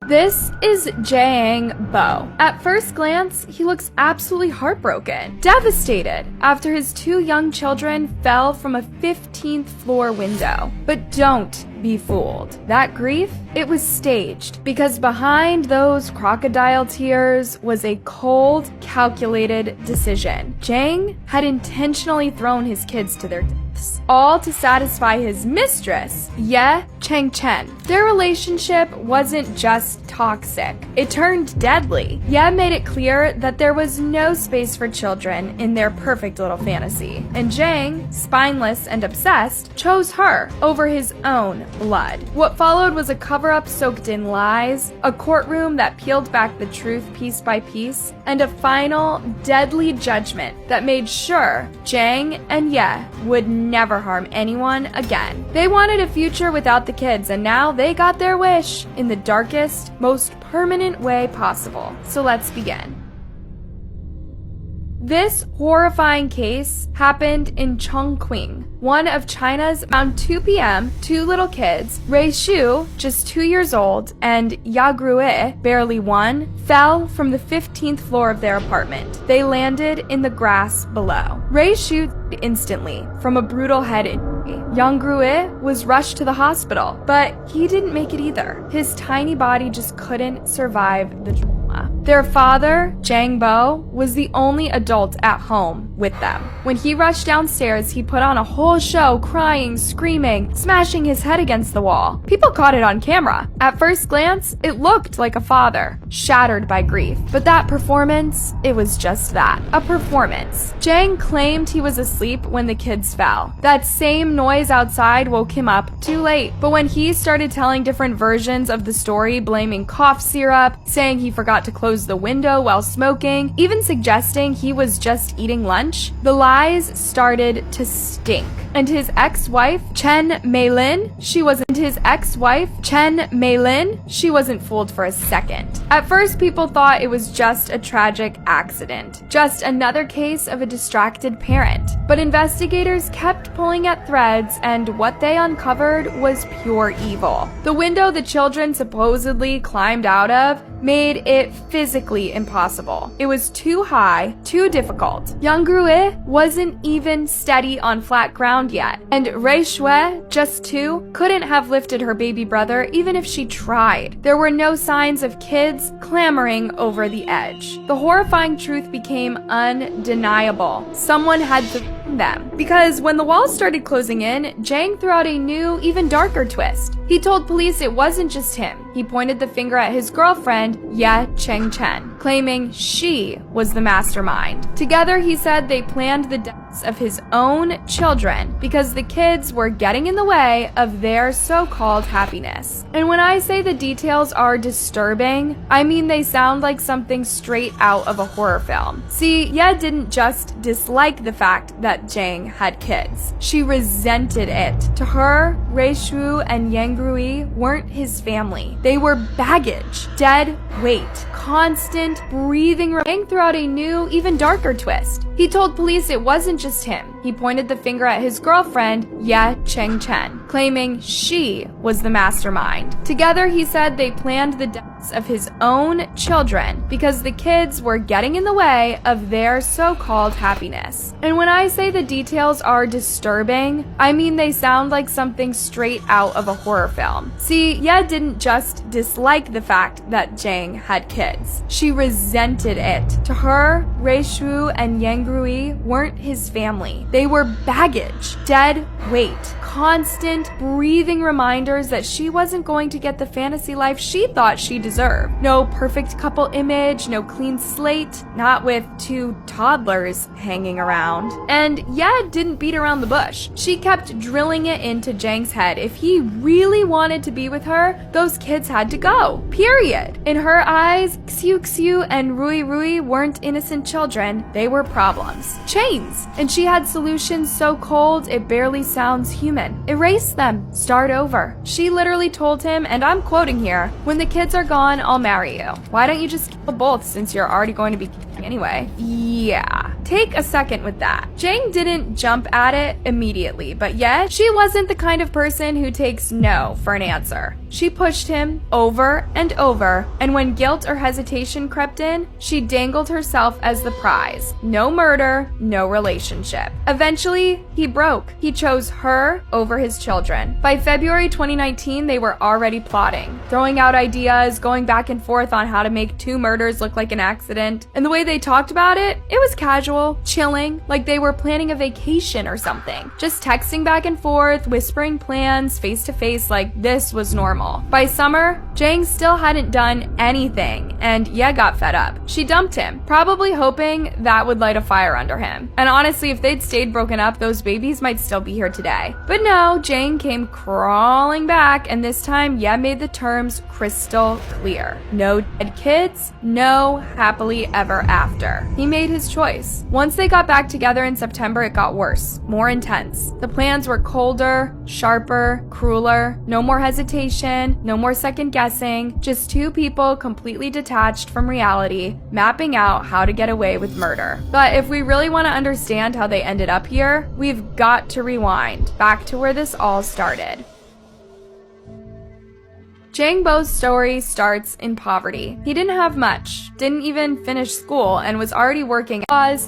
This is Jiang Bo. At first glance, he looks absolutely heartbroken, devastated after his 2 young children fell from a 15th floor window. But don't be fooled. That grief, it was staged, because behind those crocodile tears was a cold, calculated decision. Jiang had intentionally thrown his kids to their deaths, all to satisfy his mistress, Ye Changchen. Their relationship wasn't just toxic, it turned deadly. Ye made it clear that there was no space for children in their perfect little fantasy, and Jiang, spineless and obsessed, chose her over his own blood. What followed was a cover-up soaked in lies, a courtroom that peeled back the truth piece by piece, and a final, deadly judgment that made sure Jiang and Ye would never harm anyone again. They wanted a future without the kids, and now they got their wish in the darkest, most permanent way possible. So let's begin. This horrifying case happened in Chongqing, one of China's. Around 2 p.m., 2 little kids, Rui Shu, just 2 years old, and Ya Grue, barely 1, fell from the 15th floor of their apartment. They landed in the grass below. Rui Shu died instantly from a brutal head injury. Yang Grue was rushed to the hospital, but he didn't make it either. His tiny body just couldn't survive the trauma. Their father, Jiang Bo, was the only adult at home with them. When he rushed downstairs, he put on a whole show, crying, screaming, smashing his head against the wall. People caught it on camera. At first glance, it looked like a father, shattered by grief. But that performance, it was just that, a performance. Jiang claimed he was asleep when the kids fell. That same noise outside woke him up too late. But when he started telling different versions of the story, blaming cough syrup, saying he forgot to close the window while smoking, even suggesting he was just eating lunch, the lies started to stink. And his ex-wife, Chen Meilin, she wasn't fooled for a second. At first, people thought it was just a tragic accident, just another case of a distracted parent. But investigators kept pulling at threads, and what they uncovered was pure evil. The window the children supposedly climbed out of made it physically impossible. It was too high, too difficult. Yang Grue wasn't even steady on flat ground yet, and Rui Shui, just 2, couldn't have lifted her baby brother even if she tried. There were no signs of kids clambering over the edge. The horrifying truth became undeniable. Someone had to find them. Because when the walls started closing in, Jiang threw out a new, even darker twist. He told police it wasn't just him. He pointed the finger at his girlfriend, Ye Changchen, claiming she was the mastermind. Together, he said they planned the deaths of his own children because the kids were getting in the way of their so-called happiness. And when I say the details are disturbing, I mean they sound like something straight out of a horror film. See, Ye didn't just dislike the fact that Jiang had kids. She resented it. To her, Rui Shu and Yang Grue weren't his family. They were baggage, dead weight, constant breathing. Jiang threw out a new, even darker twist. He told police it wasn't just him. He pointed the finger at his girlfriend, Ye Changchen, claiming she was the mastermind. Together, he said they planned the deaths of his own children because the kids were getting in the way of their so-called happiness. And when I say the details are disturbing, I mean they sound like something straight out of a horror film. See, Ye didn't just dislike the fact that Jiang had kids. She resented it. To her, Rui Shu and Yang Grue weren't his family. They were baggage, dead weight, constant breathing reminders that she wasn't going to get the fantasy life she thought she deserved. No perfect couple image, no clean slate, not with 2 toddlers hanging around. And Ye didn't beat around the bush. She kept drilling it into Jiang's head. If he really wanted to be with her, those kids had to go. Period. In her eyes, Xiu and Rui weren't innocent children. They were problems. Chains. And she had solutions so cold it barely sounds human. Erase them. Start over. She literally told him, and I'm quoting here, "When the kids are gone, I'll marry you. Why don't you just kill both since you're already going to be anyway?" Yeah. Take a second with that. Jiang didn't jump at it immediately, but yet she wasn't the kind of person who takes no for an answer. She pushed him over and over, and when guilt or hesitation crept in, she dangled herself as the prize. No murder, no relationship. Eventually, he broke. He chose her over his children. By February 2019, they were already plotting, throwing out ideas, going back and forth on how to make 2 murders look like an accident. And the way they talked about it was casual, chilling, like they were planning a vacation or something. Just texting back and forth, whispering plans face to face like this was normal. By summer, Jang still hadn't done anything, and Ye got fed up. She dumped him, probably hoping that would light a fire under him. And honestly, if they'd stayed broken up, those babies might still be here today. But no, Jang came crawling back, and this time Ye made the terms crystal clear. No dead kids, no happily ever after. He made his choice. Once they got back together in September, it got worse, more intense. The plans were colder, sharper, crueler, no more hesitation, no more second guessing, just 2 people completely detached from reality, mapping out how to get away with murder. But if we really want to understand how they ended up here, we've got to rewind back to where this all started. Jang Bo's story starts in poverty. He didn't have much, didn't even finish school, and was already working.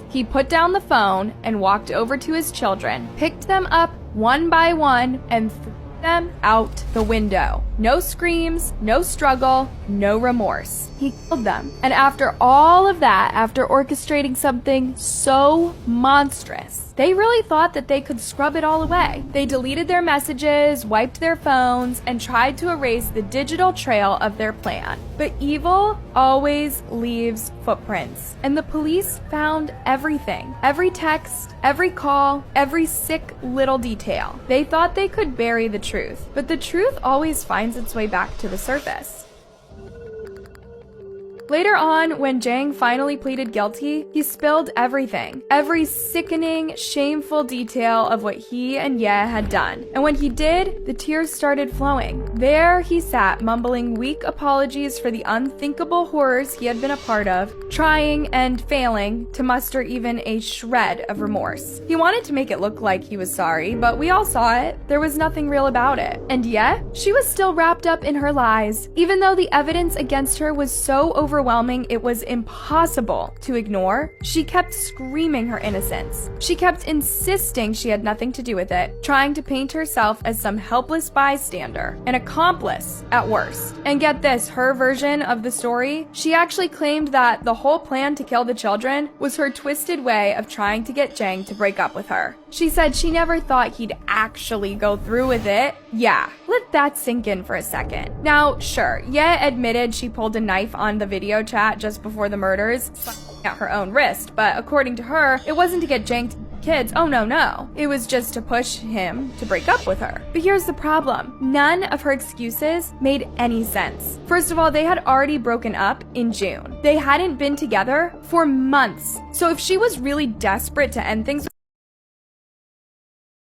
He put down the phone and walked over to his children, picked them up one by one, and threw them out the window. No screams, no struggle, no remorse. He killed them. And after all of that, after orchestrating something so monstrous, they really thought that they could scrub it all away. They deleted their messages, wiped their phones, and tried to erase the digital trail of their plan. But evil always leaves footprints, and the police found everything. Every text, every call, every sick little detail. They thought they could bury the truth, but the truth always finds its way back to the surface. Later on, when Jang finally pleaded guilty, he spilled everything. Every sickening, shameful detail of what he and Ye had done. And when he did, the tears started flowing. There he sat, mumbling weak apologies for the unthinkable horrors he had been a part of, trying and failing to muster even a shred of remorse. He wanted to make it look like he was sorry, but we all saw it. There was nothing real about it. And Ye, she was still wrapped up in her lies. Even though the evidence against her was so overwhelming, it was impossible to ignore, she kept screaming her innocence. She kept insisting she had nothing to do with it, trying to paint herself as some helpless bystander, an accomplice at worst. And get this, her version of the story, she actually claimed that the whole plan to kill the children was her twisted way of trying to get Jang to break up with her. She said she never thought he'd actually go through with it. Yeah, let that sink in for a second. Now, sure, Ye admitted she pulled a knife on the video chat just before the murders, at her own wrist, but according to her, it wasn't to get Jang to kids. Oh no. It was just to push him to break up with her. But here's the problem. None of her excuses made any sense. First of all, they had already broken up in June. They hadn't been together for months. So if she was really desperate to end things,